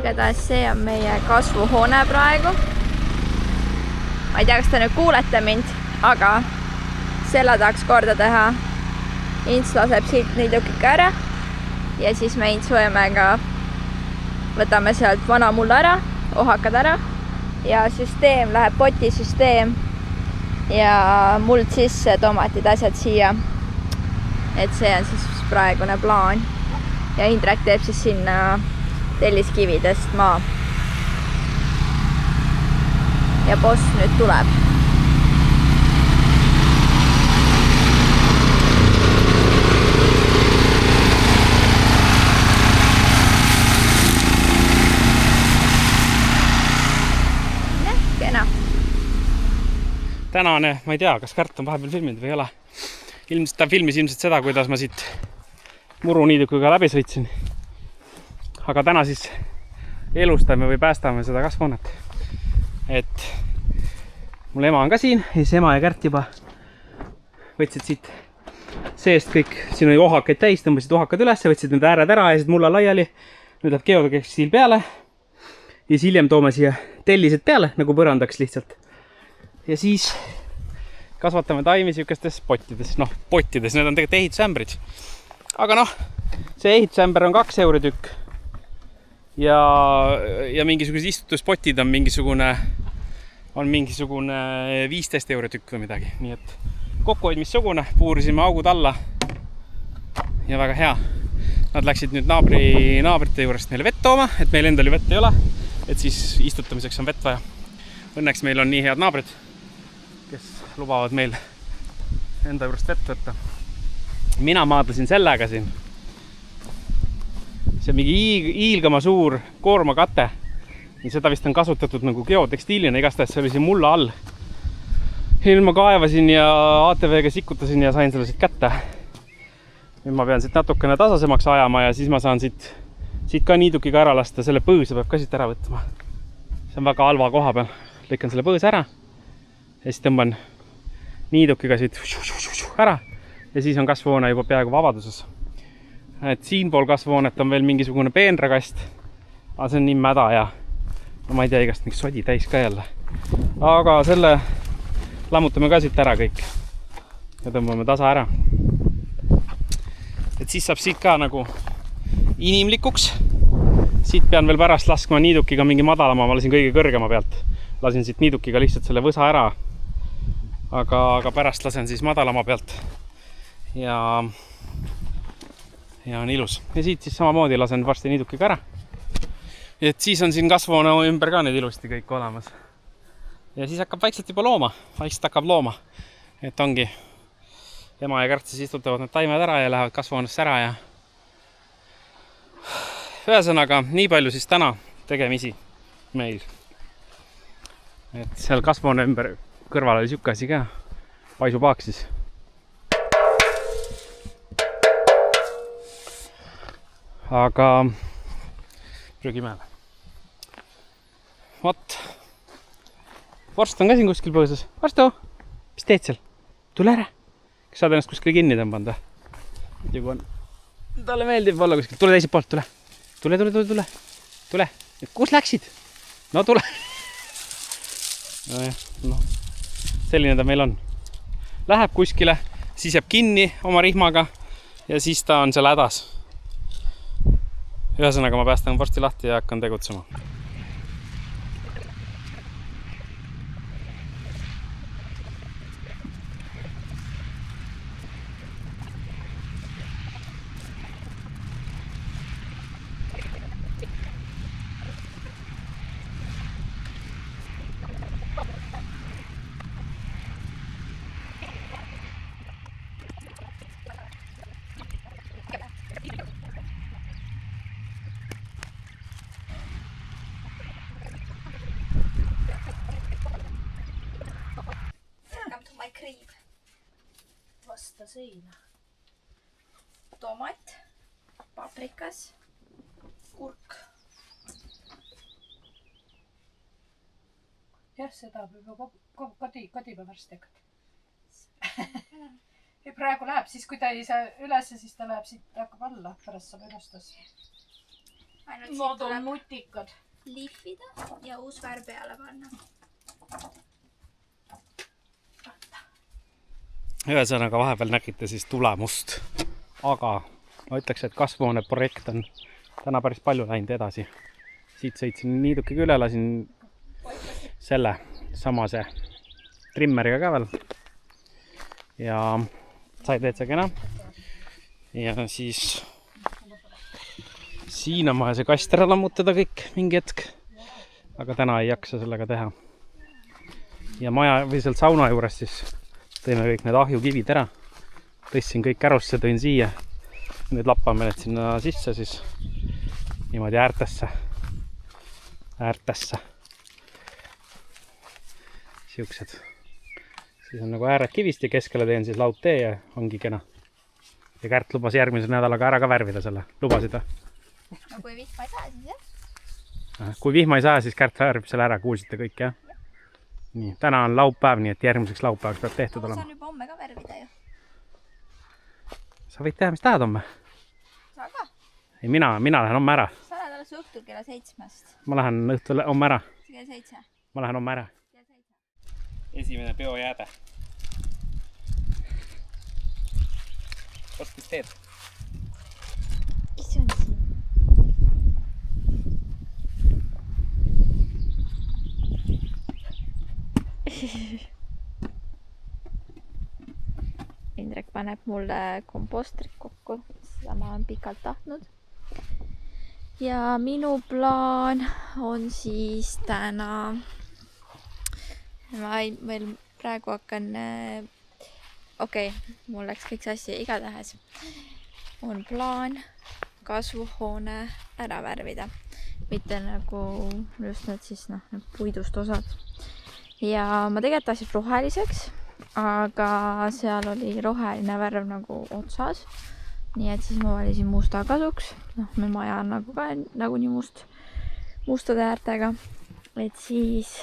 Igatahes see on meie kasvuhoone praegu. Ma ei tea, kas te nüüd kuulete mind, aga selle tahaks korda teha. Ints laseb siit niidukika ära ja siis me Intsu-emega võtame sealt vana mulla ära, ohakad ära ja süsteem läheb potisüsteem ja muld sisse, tomatid, asjad siia. Et see on siis praegune plaan ja Indrek teeb siis sinna telliskividest maa. Ja boss nüüd tuleb. Kena. Tänane, ma ei tea, kas Kärt on vahepeal filminud või ei ole. Ta filmis ilmselt seda, kuidas ma siit muruniidukuga läbi sõitsin. Aga täna siis elustame või päästame seda kasvuhoonet. Et mul ema on ka siin, siis ema ja Kärt juba võtsid siit seest kõik, siin oli ohakaid täis, tõmbasid ohakad üles, võtsid need ääred ära, ajasid mulla laiali. Nüüd läheb geodeksiil peale ja siis hiljem toome siia tellised peale, nagu põrandaks lihtsalt. Ja siis kasvatame taimi siukestes pottides, pottides, need on tegelikult ehitusämbrid. Aga see ehitusämber on 2 euro tükk. Ja mingisugused istutuspotid on mingisugune 15 euro tükk või midagi. Nii et kokkuhoid missugune, puurisime augud alla ja väga hea. Nad läksid nüüd naabrite juurest meile vett tooma, et meil endal ju vett ei ole, et siis istutamiseks on vett vaja. Õnneks meil on nii head naabrid, kes lubavad meil enda juurest vett võtta. Mina maadlesin sellega siin. See on mingi hiilgama suur koormakate. Ja seda vist on kasutatud nagu geotekstiilina, igastahes see oli siin mulla all. Nüüd ma kaevasin ja ATV-ga sikutasin ja sain selle siit kätte. Nüüd ma pean siit natukene tasasemaks ajama ja siis ma saan siit ka niidukiga ära lasta. Selle põõsa peab ka siit ära võtma. See on väga halva koha peal. Lõikan selle põõsa ära ja siis tõmban niidukiga siit ära ja siis on kasvuhoone juba peaaegu vabaduses. Et siinpool kasvuhoonet on veel mingisugune peenrakast, aga see on nii mäda ja ma ei tea, igast mingi sodi täis ka jälle. Aga selle lammutame ka siit ära kõik ja tõmbame tasa ära. Et siis saab siit ka nagu inimlikuks. Siit pean veel pärast laskma niidukiga mingi madalama, ma lasin kõige kõrgema pealt. Lasin siit niidukiga lihtsalt selle võsa ära, aga pärast lasen siis madalama pealt ja on ilus. Ja siit siis samamoodi lasen varsti niidukiga ära. Et siis on siin kasvuhoone ümber ka need ilusti kõik olemas. Ja siis hakkab vaikselt juba looma. Vaikselt hakkab looma. Et ongi ema ja Kärt siis istutavad need taimed ära ja lähevad kasvuhoonesse ära ja ühesõnaga, nii palju siis täna tegemisi meil. Et seal kasvuhoone ümber kõrval oli siuke asi ka. Paisupaak siis. Aga prügimäele. Vot. Vorst on ka siin kuskil põõsas. Vorstu, mis teed seal? Tule ära. Kas saad ennast kuskil kinni tõmbanda? Talle meeldib olla kuskil. Tule teiselt poolt, tule. Tule. Kus läksid? No tule. Selline ta meil on. Läheb kuskile, siis jääb kinni oma rihmaga ja siis ta on seal hädas. Ühesõnaga ma päästan vorsti lahti ja hakkan tegutsema. paista seina. Tomat, paprikas, kurk. Jah, seda juba kodipäev varsti hakata. Ja praegu läheb, siis kui ta ei saa ülesse, siis ta läheb siit, hakkab alla, pärast saab ülestas. Nad on nutikad. Lihvida ja uus värv peale panna. Ühesõnaga vahepeal nägite siis tulemust, aga ma ütleks, et kasvuhoone projekt on täna päris palju läinud edasi. Siit sõitsin niidukiga üle, lasin selle samase trimmeriga ka veel ja sai täitsa kena ja siis siin on vaja see kast ära lammutada kõik mingi hetk, aga täna ei jaksa sellega teha ja maja või sealt sauna juures siis tõime kõik need ahjukivid ära, tõstsin kõik ärusse, tõin siia, nüüd lappame need sinna sisse siis niimoodi äärtesse siuksed. Siis on nagu ääred kivist ja keskele teen siis laudtee ja ongi kena. Ja Kärt lubas järgmise nädalaga ära ka värvida selle. Lubasid või? No kui vihma ei saa, siis jah. Kui vihma ei saa, siis Kärt värvib selle ära. Kuulsite kõik, jah? Nii, täna on laupäev, nii et järgmiseks laupäevaks peab tehtud olema. Ma saan juba homme ka värvida ju. Sa võid teha, mis tahad homme? Saa ka? Ei, mina lähen homme ära. Sa lähed alles õhtul kella 7-st. Ma lähen õhtul homme ära. Kella 7. Ma lähen homme ära. Esimene peojääde. Oskis teed? Mis see on siin? Indrek paneb mulle kompostrit kokku, seda ma olen pikalt tahtnud. Ja minu plaan on siis täna ma veel praegu hakkan mul läks kõik sassi, igatahes on plaan kasvuhoone ära värvida, mitte nagu just need siis need puidust osad ja ma tegelikult tahtsin roheliseks, aga seal oli roheline värv nagu otsas, nii et siis ma valisin musta kasuks, meil maja on nagu ka nagunii mustade äärtega, et siis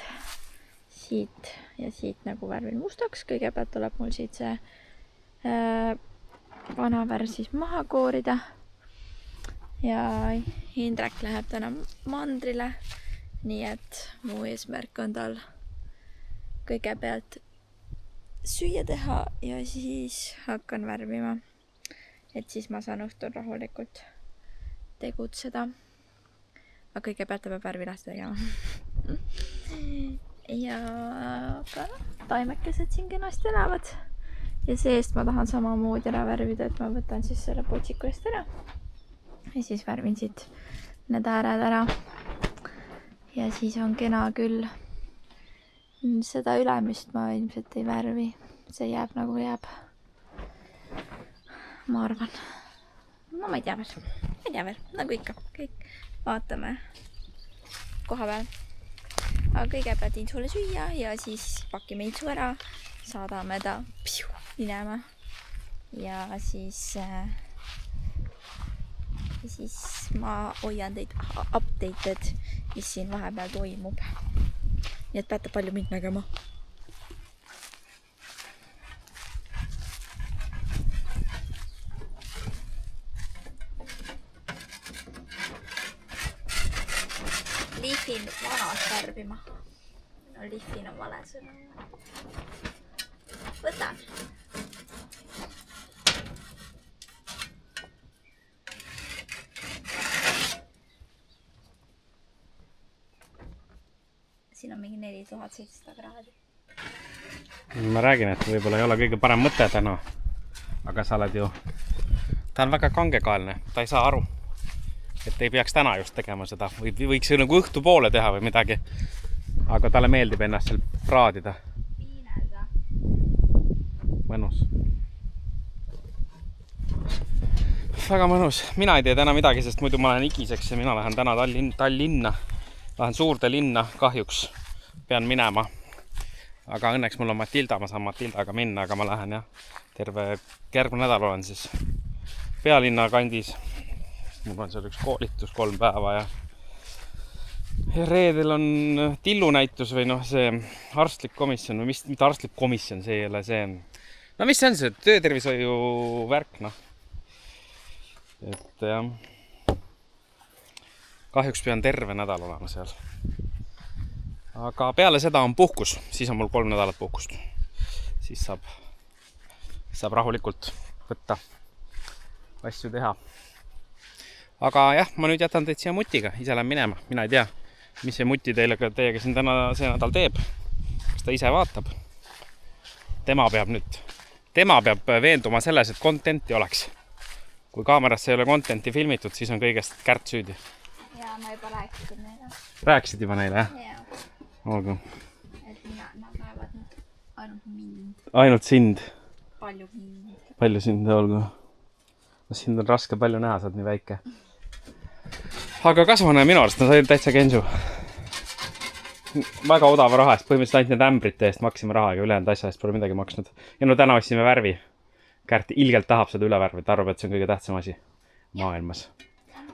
siit ja siit nagu värvin mustaks. Kõigepealt tuleb mul siit see vana värv siis maha koorida. Ja Indrek läheb täna mandrile. Nii et mu eesmärk on tal kõigepealt süüa teha ja siis hakkan värvima. Et siis ma saan õhtul rahulikult tegutseda. Aga kõigepealt ta peab värvi lahti tegema. Ja ka taimekesed siin kenasti elavad. Ja seest ma tahan samamoodi ära värvida, et ma võtan siis selle potsiku eest ära. Ja siis värvin siit need ääred ära. Ja siis on kena küll. Seda ülemist ma ilmselt ei värvi. See jääb nagu jääb. Ma arvan. No ma ei tea veel. Nagu ikka. Kõik vaatame koha peal. Aga kõigepealt Intsulle süüa ja siis pakime Intsu ära, saadame ta minema ja siis ma hoian teid updated, mis siin vahepeal toimub. Nii et peate palju mind nägema. Lihvin vanas värvima. No lihvin on vale sõna. Võtan. Siin on mingi 4700 kraadi. Ma räägin, et võib-olla ei ole kõige parem mõte täna. Aga sa oled ju... Ta on väga kangekaelne. Ta ei saa aru. Et ei peaks täna just tegema seda. Võiks nagu õhtu poole teha või midagi. Aga talle meeldib ennast seal praadida. Piinelda. Mõnus. Väga mõnus. Mina ei tee täna midagi, sest muidu ma lähen igiseks ja mina lähen täna Tallinna. Lähen suurde linna kahjuks. Pean minema. aga õnneks mul on Matilda, ma saan Matildaga minna, aga ma lähen jah, terve järgmine nädal olen siis pealinna kandis. Mul on seal üks koolitus 3 päeva ja reedel on tillunäitus või noh, see arstlik komisjon või mitte arstlik komisjon, see ei ole see. No mis see on see töötervishoiu värk, noh. Et jah, kahjuks pean terve nädal olema seal. Aga peale seda on puhkus, siis on mul 3 nädalat puhkust. Siis saab rahulikult võtta asju teha. Aga jah, ma nüüd jätan teid siia mutiga, ise lähen minema, mina ei tea, mis see muti teiega siin täna see nädal teeb. Kas ta ise vaatab? Tema peab veenduma selles, et contenti oleks. Kui kaamerasse ei ole contenti filmitud, siis on kõigest Kärt süüdi. Ja ma juba rääkisin neile. Rääkisid juba neile, jah? Jaa. Olgu. Et nad näevad ainult mind. Ainult sind? Palju mind. Palju sind, olgu. Sind on raske palju näha, sa oled nii väike. Aga kasvane minu arust, sa olid täitsa Kensu. Väga odava raha eest, põhimõtteliselt ainult need ämbrite eest maksime raha, aga ülejäänud asja eest pole midagi maksnud. Ja no täna ostsime värvi. Kärt ilgelt tahab seda ülevärvi, ta arvab, et see on kõige tähtsam asi maailmas.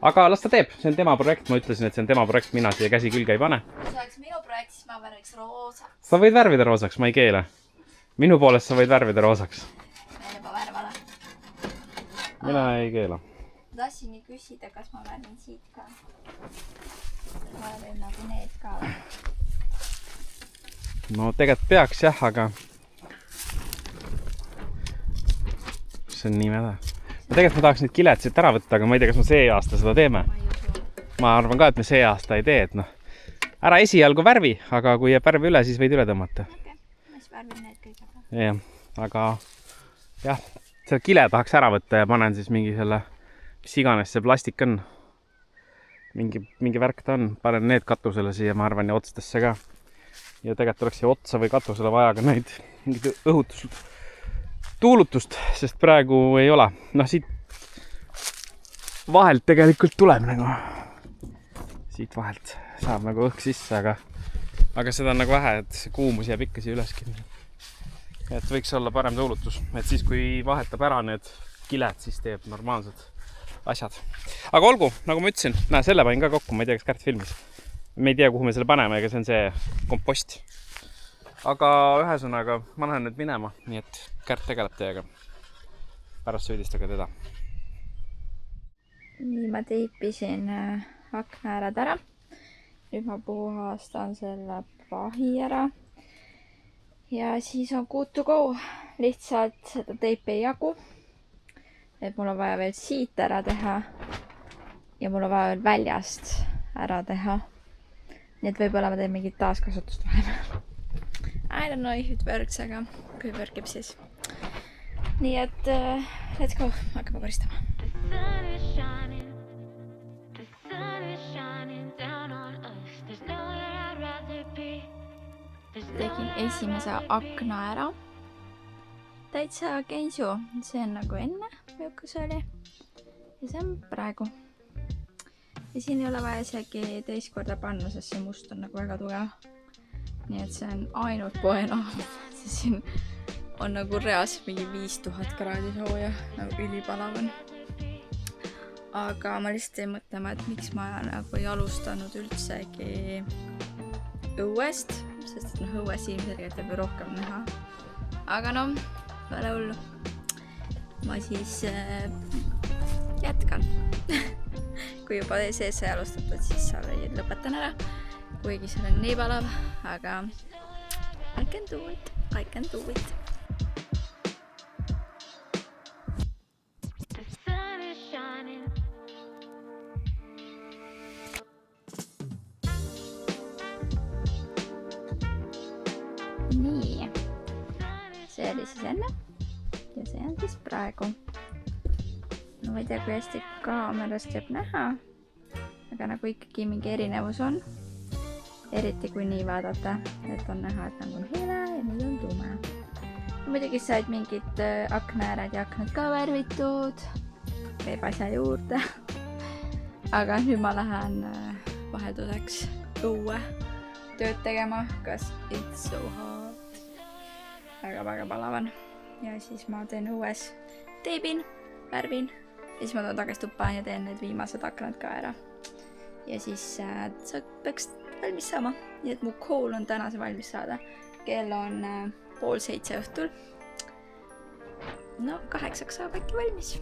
Aga las ta teeb, see on tema projekt, ma ütlesin, et see on tema projekt, mina siia käsi külge ei pane. Kui see oleks minu projekt, siis ma värviks roosaks. Sa võid värvida roosaks, ma ei keele. Minu poolest sa võid värvida roosaks. Meil juba värvale. Mina ei keela. Tahtsin nii küsida, kas ma värvin siit ka. Ma värvin nagu need ka. No tegelikult peaks jah, aga see on nii mäda. Tegelikult ma tahaks neid kiled siit ära võtta, aga ma ei tea, kas me see aasta seda teeme. Ma arvan ka, et me see aasta ei tee, et noh. Ära esialgu värvi, aga kui jääb värvi üle, siis võid üle tõmmata. Okei, ma siis värvin need kõige. Jah, aga jah, selle kile tahaks ära võtta ja panen siis mingi selle, mis iganes see plastik on. Mingi värk ta on, panen need katusele siia, ma arvan, ja otstesse ka. Ja tegelikult oleks siia otsa või katusele vaja ka neid mingid tuulutust, sest praegu ei ole. Noh, siit vahelt tegelikult tuleb nagu. Siit vahelt saab nagu õhk sisse, aga seda on nagu vähe, et see kuumus jääb ikka siia üleski. Et võiks olla parem tuulutus, et siis kui vahetab ära need kiled, siis teeb normaalsed asjad. Aga olgu, nagu ma ütlesin, selle panin ka kokku, ma ei tea, kas Kärt filmis. Me ei tea, kuhu me selle paneme, ega see on see kompost. Aga ühesõnaga, ma lähen nüüd minema, nii et Kärt tegeleb teiega. Pärast süüdistage teda. Nii ma teipisin aknaärad ära. Nüüd ma puhastan selle pahi ära. Ja siis on good to go. Lihtsalt seda teipi ei jagu. Et mul on vaja veel siit ära teha. Ja mul on vaja veel väljast ära teha. Nii et võib-olla ma teen mingit taaskasutust vahepeal. I don't know if it works, aga kui workib siis. Nii et let's go, hakkame koristama. Tegin esimese akna ära. Täitsa Kensu, see on nagu enne, milline see oli. Ja see on praegu. Ja siin ei ole vaja isegi teist korda panna, sest see must on nagu väga tugev. Nii et see on ainult poena. Siin on nagu reas mingi 5000 kraadi sooja, nagu ülipalav on. Aga ma lihtsalt jäin mõtlema, et miks ma nagu ei alustanud üldsegi õuest, sest et õues ilmselgelt jääb rohkem näha. Aga no, pole hullu. Ma siis jätkan. Kui juba sees sai alustatud, siis lõpetan ära. Kuigi seal on nii palav, aga I can do it. Nii. See oli siis enne ja see on siis praegu. No ma ei tea, kui hästi kaamerast jääb näha, aga nagu ikkagi mingi erinevus on. Eriti kui nii vaadata, et on näha, et nagu on hele ja nüüd on tume. Muidugi said mingid aknaäärad ja aknad ka värvitud, käib asja juurde. Aga nüüd ma lähen vahelduseks õue tööd tegema, kas it's so hot. väga palav on. Ja siis ma teen õues, teebin, värvin ja siis ma toon tagasi tuppa ja teen need viimased aknad ka ära. Ja siis see peaks valmis saama. Nii et mu kool on täna see valmis saada. Kell on 6:30 õhtul. No 8 saab äkki valmis.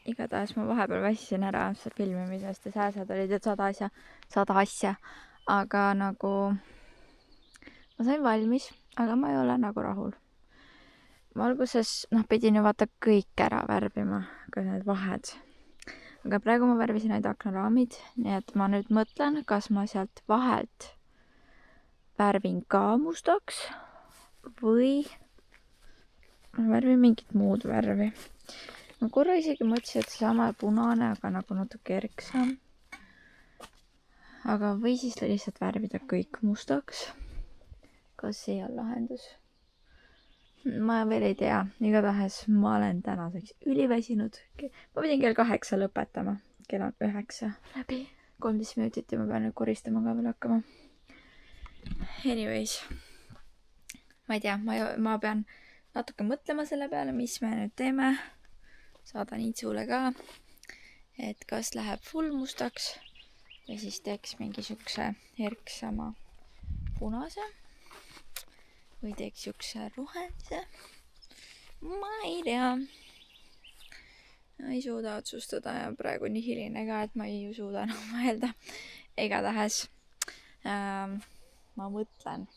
Igatahes ma vahepeal väsisin ära filmimisest ja sääsed olid 100 asja. Aga nagu ma sain valmis, aga ma ei ole nagu rahul. Ma alguses pidin ju vaata kõik ära värvima, ka need vahed. Aga praegu ma värvisin ainult aknaraamid, nii et ma nüüd mõtlen, kas ma sealt vahelt värvin ka mustaks või ma värvin mingit muud värvi. Ma korra isegi mõtlesin, et sama punane, aga nagu natuke erksam. Aga või siis lihtsalt värvida kõik mustaks. Kas see on lahendus? Ma veel ei tea. Igatahes ma olen tänaseks üliväsinud. Ma pidin kell 8 lõpetama. Kell on 9 läbi. 13 minutit ja ma pean nüüd koristama ka veel hakkama. Anyways. Ma ei tea, ma pean natuke mõtlema selle peale, mis me nüüd teeme. Saadan Iitsule ka, et kas läheb full mustaks ja siis teeks mingi siukse erksama punase või teeks siukse rohelise. Ma ei tea. Ei suuda otsustada ja praegu nii hiline ka, et ma ei suuda enam mõelda. Igatahes ma mõtlen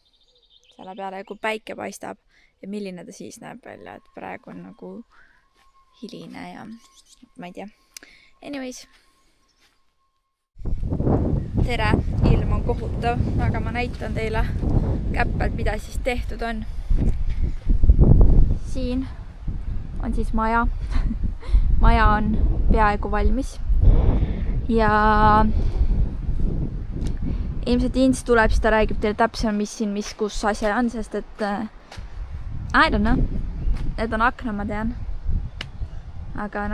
selle peale, kui päike paistab ja milline ta siis näeb välja, et praegu on nagu hiline ja ma ei tea. Anyways. Tere, ilm on kohutav, aga ma näitan teile käppelt, mida siis tehtud on. Siin on siis maja. Maja on peaaegu valmis. Ja ilmselt Ints tuleb, siis ta räägib teile täpselt, mis siin, kus asja on, sest et I don't know. Need on akna, ma tean. Aga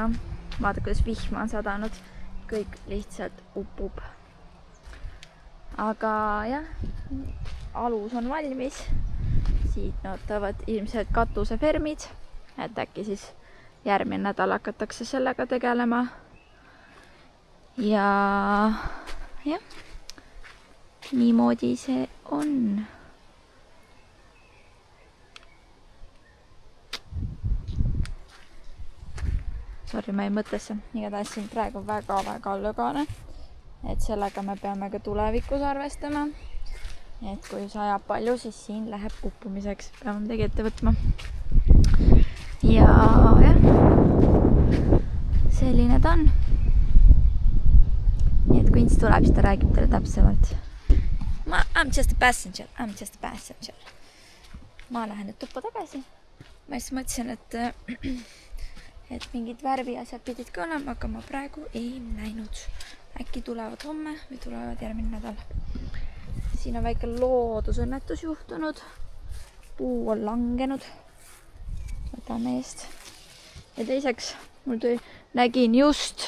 vaata, kuidas vihma on sadanud. Kõik lihtsalt upub. Aga jah, alus on valmis. Siit nootavad ilmselt katusefermid. Et äkki siis järgmine nädal hakatakse sellega tegelema. Ja jah, niimoodi see on. Sorry, ma ei mõtlesse. Igatahes siin praegu väga lõgane. Et sellega me peame ka tulevikus arvestama. Et kui sajab palju, siis siin läheb uppumiseks. Peame midagi ette võtma. Ja jah, selline ta on. Nii et kui Ints tuleb, siis ta räägib teile täpsemalt. I'm just a passenger. Ma lähen nüüd tuppa tagasi. Ma just mõtlesin, et mingid värviasjad pidid ka olema, aga ma praegu ei näinud. Äkki tulevad homme või tulevad järgmine nädal. Siin on väike loodusõnnetus juhtunud. Puu on langenud. Võtame eest. Ja teiseks, nägin just,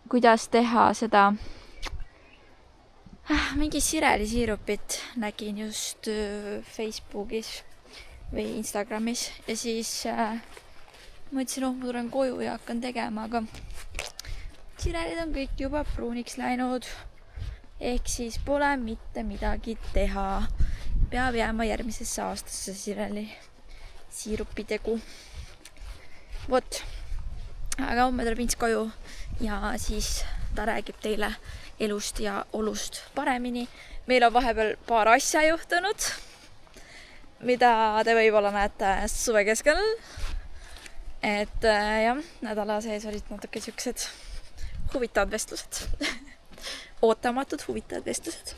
kuidas teha seda mingi sirelisiirupit. Nägin just Facebookis või Instagramis ja siis mõtlesin, ma tulen koju ja hakkan tegema, aga sirelid on kõik juba pruuniks läinud. Ehk siis pole mitte midagi teha. Peab jääma järgmisesse aastasse sireli siirupi tegu. Vot. Aga homme tuleb Ints koju ja siis ta räägib teile elust ja olust paremini. Meil on vahepeal paar asja juhtunud, mida te võib-olla näete suve keskel. Et jah, nädala sees olid natuke siuksed huvitavad vestlused. Ootamatud huvitavad vestlused.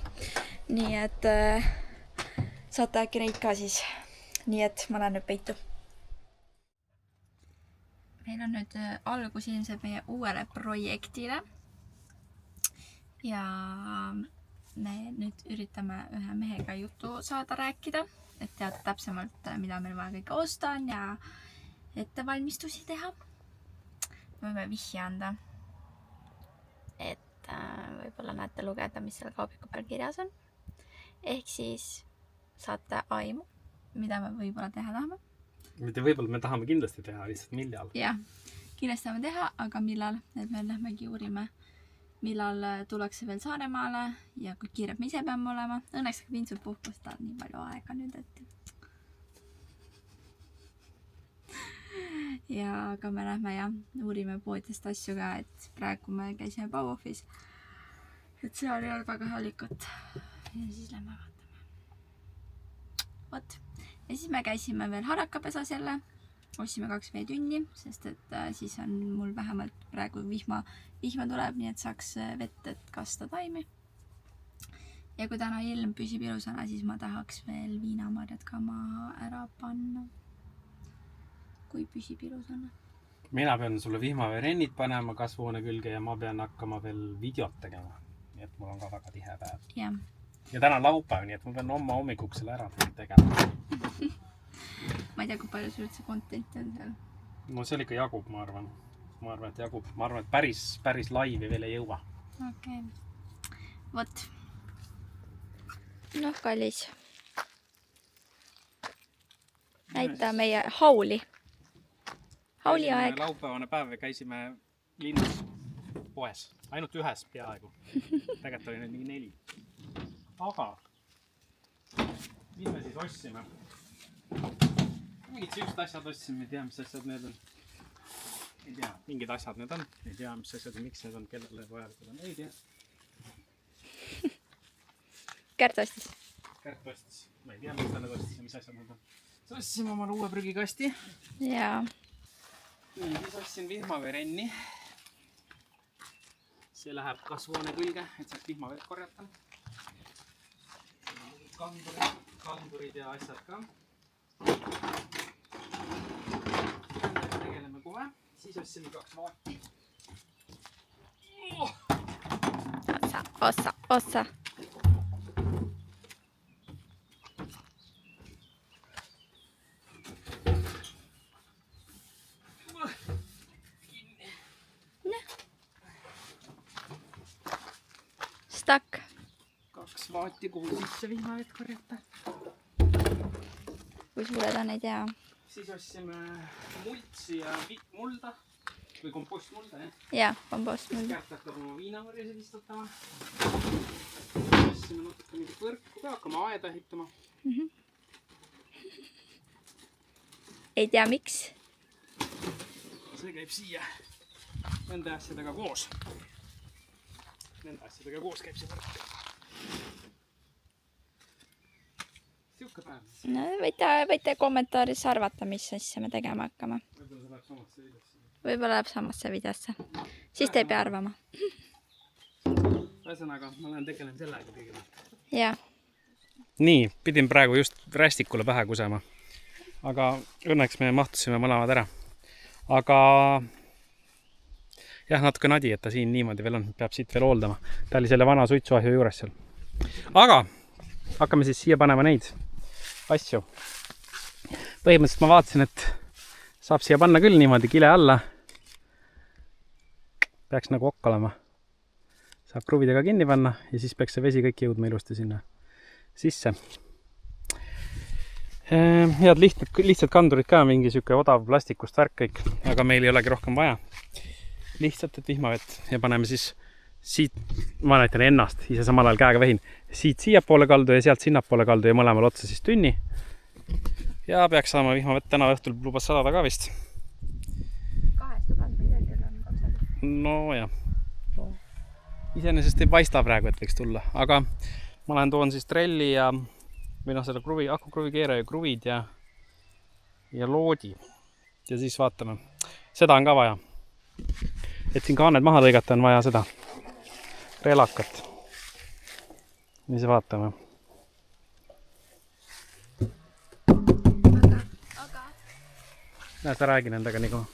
Nii et saate äkki neid ka siis. Nii et ma lähen nüüd peitu. meil on nüüd algus ilmselt meie uuele projektile. Ja me nüüd üritame ühe mehega juttu saada rääkida, et teada täpsemalt, mida meil vaja kõike osta on ja ettevalmistusi teha. Võime vihje anda, et võib-olla näete lugeda, mis seal kaubiku peal kirjas on. Ehk siis saate aimu, mida me võib-olla teha tahame. Mitte võib-olla me tahame kindlasti teha, lihtsalt millal. Jah, kindlasti tahame teha, aga millal, et me lähmegi uurime, millal tullakse veel Saaremaale ja kui kiirelt me ise peame olema. Õnneks ka Vintsult puhkust ta nii palju aega nüüd, et ja aga me lähme ja uurime poodist asju ka, et praegu me käisime Bauhofis, et seal ei olnud väga hallikut ja siis lähme vaatame. Vot. Ja siis me käisime veel harakapesas jälle, ostsime 2 veetünni, sest et siis on mul vähemalt praegu vihma tuleb, nii et saaks vett, et kasta taimi. Ja kui täna ilm püsib ilusana, siis ma tahaks veel viinamarjad ka maha ära panna. Kui püsib ilusana. Mina pean sulle vihmaveerennid panema kasvuhoone külge ja ma pean hakkama veel videot tegema. Nii et mul on ka väga tihe päev. Ja. Ja täna laupäev, nii et ma pean oma hommikuks selle ära tegema. Ma ei tea, kui palju sul üldse contenti on seal. No seal ikka jagub, ma arvan. Ma arvan, et jagub. Ma arvan, et päris laivi veel ei jõua. Okei. Vot. Noh, kallis. Näita meie hauli. Hauli aeg. Laupäevane päev ja käisime linnas poes. Ainult ühes peaaegu. Tegelikult oli neid mingi 4. Aga mis me siis ostsime? Mingid süüst asjad ostsime, ei tea, mis asjad need on. Ei tea, mingid asjad need on. Ei tea, mis asjad ja miks need on, kellele vajalikud on. Ei tea. Kärt ostis. Kärt ostis. Ma ei tea, mis ta need ostis ja mis asjad need on. Siis ostsime omale uue prügikasti. Jaa. Siis ostsin vihmaveerenni. See läheb kasvuhoone külge, et saaks vihmaveed korjata. Kandurid ja asjad ka. Tegeleme kohe. Siis ostsime 2 vaati. Ossa. Stakk. 2 vaati, kuhu sisse vihmaveed korjata. Kui suured on, ei tea. Siis ostsime multsi ja mulda. Või kompostmulda, jah? Jaa, kompostmulda. Kärt hakkab oma viinamarjasid istutama. Ostsime natuke mingit võrku ka, hakkame aeda ehitama. Ei tea, miks. See käib siia nende asjadega koos. Nende asjadega koos käib see võrk. Siuke päev. No, võite kommentaaris arvata, mis asja me tegema hakkame. Võib-olla läheb samasse videosse. Siis te ei pea arvama. Ühesõnaga, ma lähen tegelen sellega kõigepealt. Jah. Nii, pidin praegu just rästikule pähe kusema. Aga õnneks me mahtusime mõlemad ära. Aga jah, natuke nadi, et ta siin niimoodi veel on. Peab siit veel hooldama. Ta oli selle vana suitsuahju juures seal. Aga hakkame siis siia panema neid asju. Põhimõtteliselt ma vaatasin, et saab siia panna küll niimoodi kile alla. Peaks nagu okk olema. Saab kruvidega kinni panna ja siis peaks see vesi kõik jõudma ilusti sinna sisse. Head lihtsad kandurid ka, mingi siuke odav plastikust värk kõik, aga meil ei olegi rohkem vaja. Lihtsalt, et vihmavett ja paneme siis siit, ma näitan ennast, ise samal ajal käega vehin, siit siia poole kaldu ja sealt sinna poole kaldu ja mõlemal otsa siis tünni. Ja peaks saama vihmavett täna õhtul lubas sadada ka vist. 2 tubad midagi on 2. No jah. Iseenesest ei paista praegu, et võiks tulla, aga ma lähen toon siis trelli ja või noh, selle akukruvi keera ja kruvid ja loodi. Ja siis vaatame. Seda on ka vaja. Et siin kaaned maha lõigata on vaja seda relakat. Nii see vaatame. Aga? Näe, sa räägi nendega nii kohe.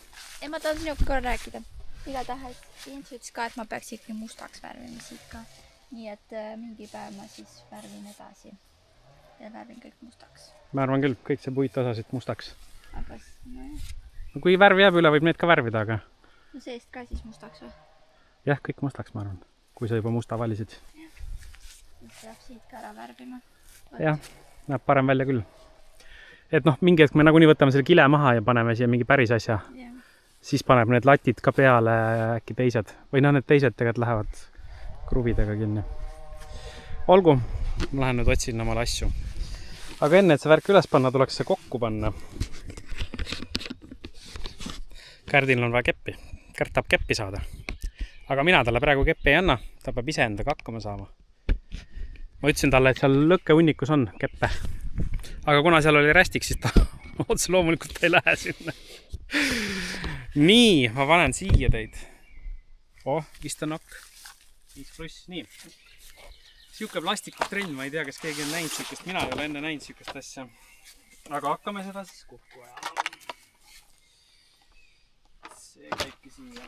Ja ma tahan sinuga korra rääkida. Igatahes Jens ütles ka, et ma peaks ikkagi mustaks värvima siit ka. Nii et mingi päev ma siis värvin edasi. Ja värvin kõik mustaks. Ma arvan küll, kõik see puitosasid mustaks. Aga no, kui värv jääb üle, võib need ka värvida, aga... No seest ka siis mustaks või? Jah, kõik mustaks, ma arvan. Kui sa juba musta valisid. Siis peab siit ka ära värvima. Jah, näeb parem välja küll. Et noh, mingi hetk me nagunii võtame selle kile maha ja paneme siia mingi päris asja. Ja. Siis paneb need latid ka peale äkki teised. Või noh, need teised tegelikult lähevad kruvidega kinni. Olgu, ma lähen nüüd otsin omale asju. Aga enne, et see värk üles panna, tuleks see kokku panna. Kärdil on vaja keppi. Kärt tahab keppi saada. Aga mina talle praegu keppi ei anna. Ta peab ise endaga hakkama saama. Ma ütlesin talle, et seal lõkkehunnikus on keppe. Aga kuna seal oli rästik, siis ta otse loomulikult ei lähe sinna. Nii, ma panen siia teid. Vist on nokk. 5+, nii. Siuke plastiktrell, ma ei tea, kas keegi on näinud siukest. Mina ei ole enne näinud siukest asja. Aga hakkame seda siis kokku ajama. See käibki siia.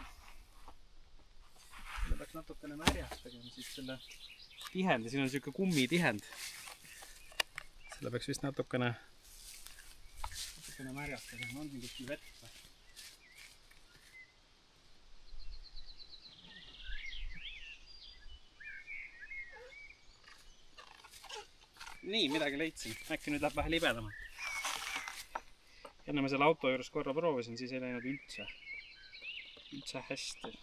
Selle peaks natukene märjaks tegema siis selle tihendi. Siin on siuke kummitihend. Selle peaks vist natukene märjaks tegema. On siin kuskil vett või? Nii, midagi leidsin. Äkki nüüd läheb vähe libedamalt. Enne ma selle auto juures korra proovisin, siis ei läinud üldse hästi.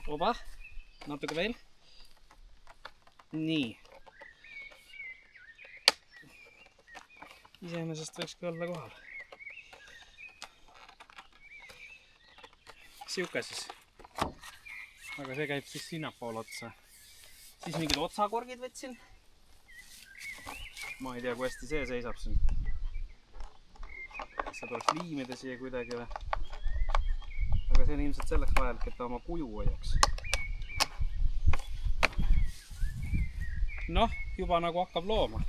Oba, natuke veel. Nii. Iseenesest võikski olla kohal. Siuke siis. Aga see käib siis sinnapool otsa. Siis mingid otsakorgid võtsin. Ma ei tea, kui hästi see seisab siin. Kas see tuleks liimida siia kuidagi või? Aga see on ilmselt selleks vajalik, et ta oma kuju hoiaks. Noh, juba nagu hakkab looma.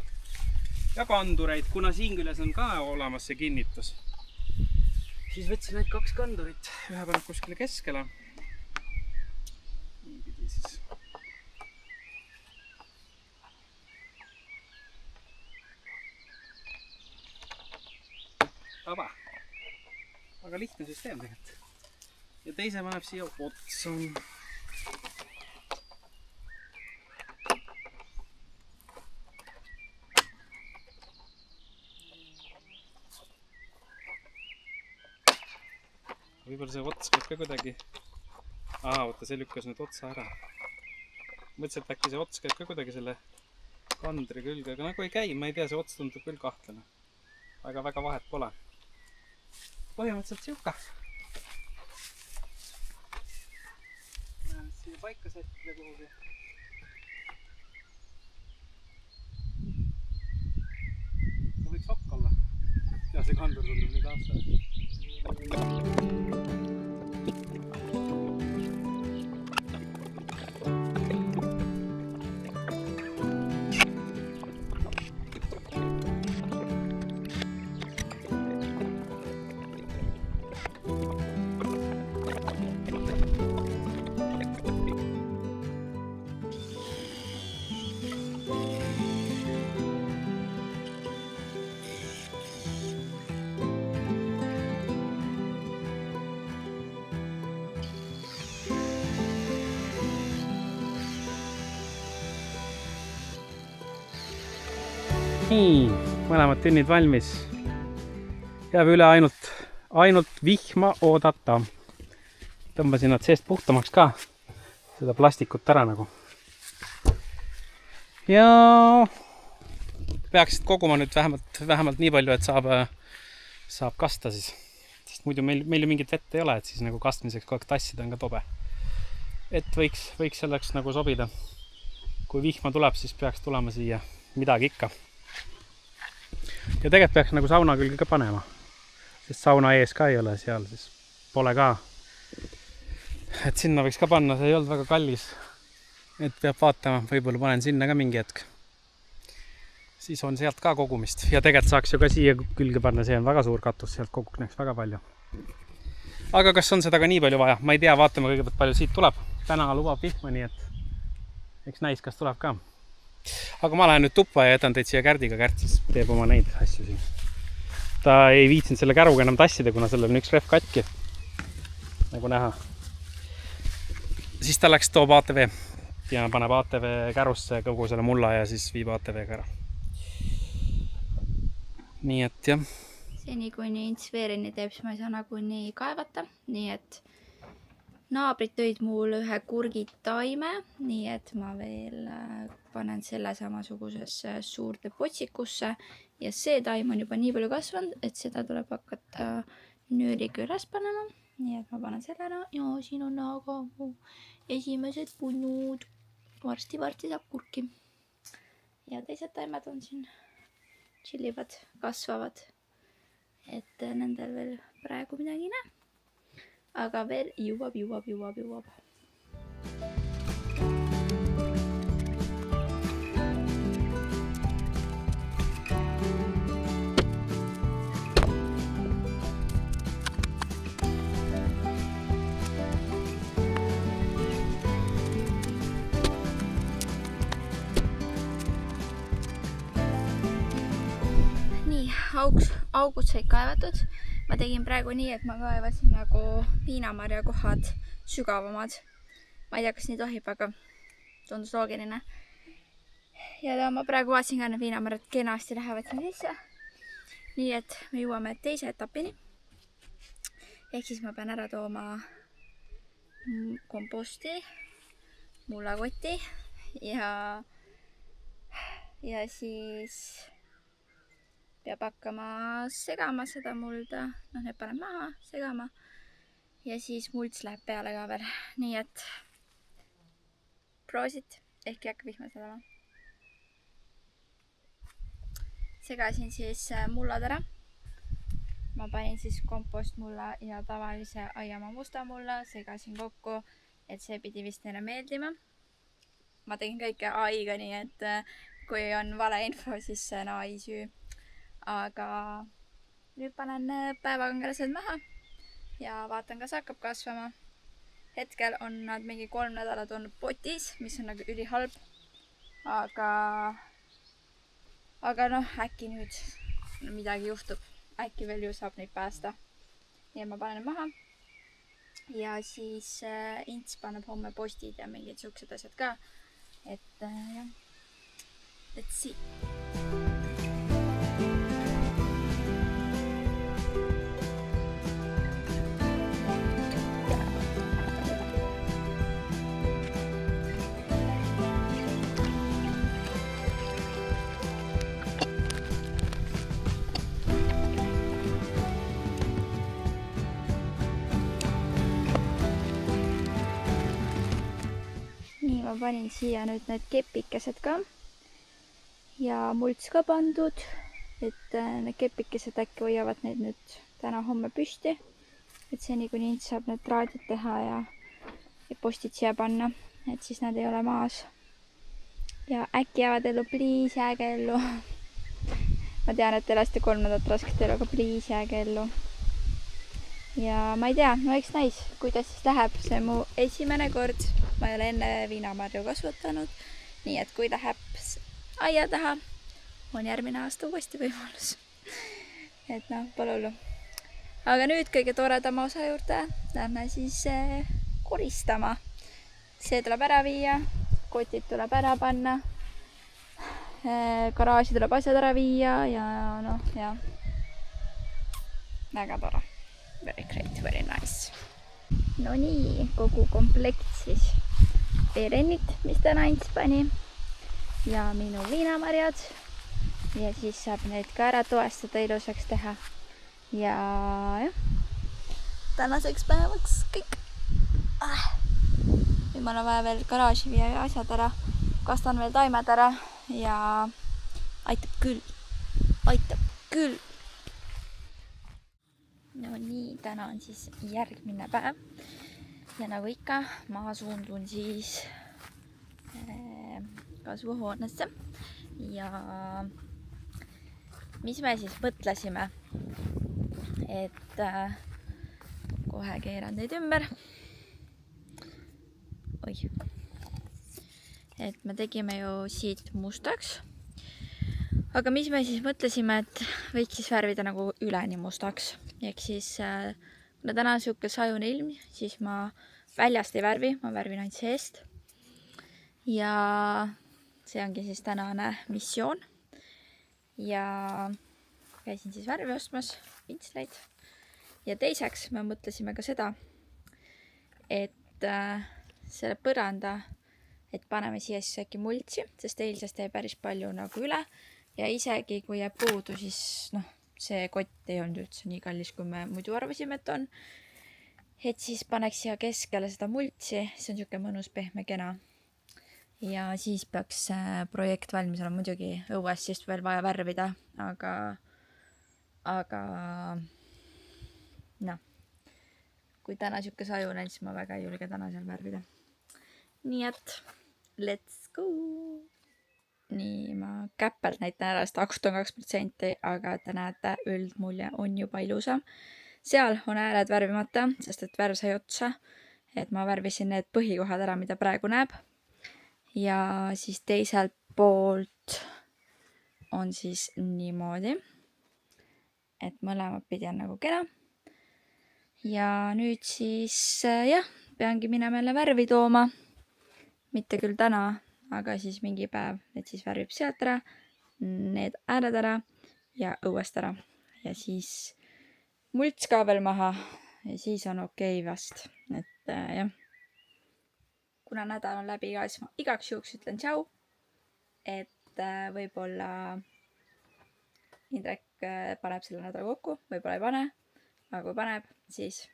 Ja kandureid, kuna siin küljes on ka olemas see kinnitus. Siis võtsin need 2 kandurit. Ühe paneb kuskile keskele. Nii pidi siis. Aba. Aga lihtne süsteem tegelikult. Ja teise paneb siia otsa. Võib-olla see ots käib ka kuidagi... Oota, see lükkas nüüd otsa ära. Mõtlesin, et äkki see ots käib ka kuidagi selle kandri külge, aga nagu ei käi, ma ei tea, see ots tundub küll kahtlane. Aga väga vahet pole. Põhimõtteliselt siuka. Siia paika sättida kuhugi. See võiks okk olla. Ja see kandur tundub nii kaasa. Nii, mõlemad tünnid valmis. Jääb üle ainult vihma oodata. Tõmbasin nad seest puhtamaks ka. Seda plastikut ära nagu. Ja peaksid koguma nüüd vähemalt nii palju, et saab kasta siis. Sest muidu meil ju mingit vett ei ole, et siis nagu kastmiseks kogu aeg tassida on ka tobe. Et võiks selleks nagu sobida. Kui vihma tuleb, siis peaks tulema siia midagi ikka. Ja tegelikult peaks nagu sauna külge ka panema. Sest sauna ees ka ei ole seal, siis pole ka et sinna võiks ka panna, see ei olnud väga kallis. Et peab vaatama, võib-olla panen sinna ka mingi hetk. Siis on sealt ka kogumist. Ja tegelikult saaks ju ka siia külge panna, see on väga suur katus, sealt koguneks väga palju. Aga kas on seda ka nii palju vaja? Ma ei tea, vaatame kõigepealt palju siit tuleb. Täna lubab vihma, nii et eks näis, kas tuleb ka. Aga ma lähen nüüd tuppa ja jätan teid siia Kärdiga. Kärt siis teeb oma neid asju siin. Ta ei viitsinud selle käruga enam tassida, kuna sellel on üks rehv katki. Nagu näha. Siis ta läks toob ATV ja paneb ATV kärusse kogu selle mulla ja siis viib ATV-ga ära. Nii et jah. Seni kuni Ints veerini teeb, siis ma ei saa nagunii kaevata. Nii et naabrid tõid mulle ühe kurgitaime, nii et ma veel panen selle samasugusesse suurde potsikusse ja see taim on juba nii palju kasvanud, et seda tuleb hakata nööriga üles panema. Nii et ma panen selle ära ja siin on aga mu esimesed punnud. Varsti saab kurki. Ja teised taimed on siin chillivad, kasvavad. Et nendel veel praegu midagi ei näe. Aga veel jõuab. Nii, augud said kaevatud. Ma tegin praegu nii, et ma kaevasin nagu viinamarja kohad sügavamad. Ma ei tea, kas nii tohib, aga tundus loogiline. Ja ma praegu vaatasin ka, need viinamarjad kenasti lähevad siin sisse. Nii et me jõuame teise etapini. Ehk siis ma pean ära tooma komposti, mullakoti ja siis peab hakkama segama seda mulda, need panen maha, segama ja siis mults läheb peale ka veel, nii et proosit, ehk ei hakka vihma sadama. Segasin siis mullad ära. Ma panin siis kompostmulla ja tavalise aiamaa musta mulla, segasin kokku, et see pidi vist neile meeldima. Ma tegin kõike AI-ga, nii et kui on vale info, siis see on AI süü. Aga nüüd panen päevakangelased maha ja vaatan, kas hakkab kasvama. Hetkel on nad mingi 3 nädalat olnud potis, mis on nagu ülihalb. Aga noh, äkki nüüd midagi juhtub. Äkki veel ju saab neid päästa. Nii et ma panen maha. Ja siis Ints paneb homme postid ja mingid suksed asjad ka. Et jah, let's see. Nii, ma panin siia nüüd need kepikesed ka ja mults ka pandud, et need kepikesed äkki hoiavad neid nüüd täna-homme püsti, et seni kuni Ints saab need traadid teha ja postid siia panna, et siis nad ei ole maas. Ja äkki jäävad ellu, please jääge ellu. Ma tean, et te lasti 3 nädalat raskelt ellu, aga please jääge ellu. Ja ma ei tea, no eks näis, kuidas siis läheb. See mu esimene kord. Ma ei ole enne viinamarju kasvatanud. Nii et kui läheb aia taha, on järgmine aasta uuesti võimalus. Et noh, pole hullu. Aga nüüd kõige toredama osa juurde lähme siis koristama. See tuleb ära viia, kotid tuleb ära panna, garaaži tuleb asjad ära viia ja noh, ja väga tore. Very great, very nice. No nii, kogu komplekt siis veerennid, mis täna Ints pani ja minu viinamarjad ja siis saab neid ka ära toestada, ilusaks teha ja jah, tänaseks päevaks kõik. Nüüd ma olen vaja veel garaaži viia ja asjad ära, kastan veel taimed ära ja aitab küll. No nii, täna on siis järgmine päev ja nagu ikka, ma suundun siis kasvuhoonesse ja mis me siis mõtlesime, et kohe keeran teid ümber. Oih. Et me tegime ju siit mustaks. Aga mis me siis mõtlesime, et võiks siis värvida nagu üleni mustaks. Ehk siis, kuna täna on siuke sajune ilm, siis ma väljast ei värvi, ma värvin ainult seest. Ja see ongi siis tänane missioon. Ja käisin siis värvi ostmas, pintsleid. Ja teiseks me mõtlesime ka seda, et selle põranda, et paneme siia siis äkki multsi, sest eilsest jäi päris palju nagu üle. Ja isegi kui jääb puudu, siis see kott ei olnud üldse nii kallis, kui me muidu arvasime, et on. Et siis paneks siia keskele seda multsi, see on siuke mõnus pehme kena. Ja siis peaks projekt valmis olema, muidugi õues siis veel vaja värvida, aga noh, kui täna siuke sajune, siis ma väga ei julge täna seal värvida. Nii et let's go! Nii, ma käppelt näitan ära, sest akust on 2%, aga te näete, üldmulje on juba ilusam. Seal on ääred värvimata, sest et värv sai otsa. Et ma värvisin need põhikohad ära, mida praegu näeb. Ja siis teiselt poolt on siis niimoodi, et mõlemad pidi on nagu kena. Ja nüüd siis jah, peangi minema jälle värvi tooma. Mitte küll täna, aga siis mingi päev, et siis värvib sealt ära, need ääred ära ja õuest ära. Ja siis mults ka veel maha ja siis on okei vast. Et jah, kuna nädal on läbi ka, siis ma igaks juhuks ütlen tšau. Et võib-olla Indrek paneb selle nädala kokku, võib-olla ei pane. Aga kui paneb, siis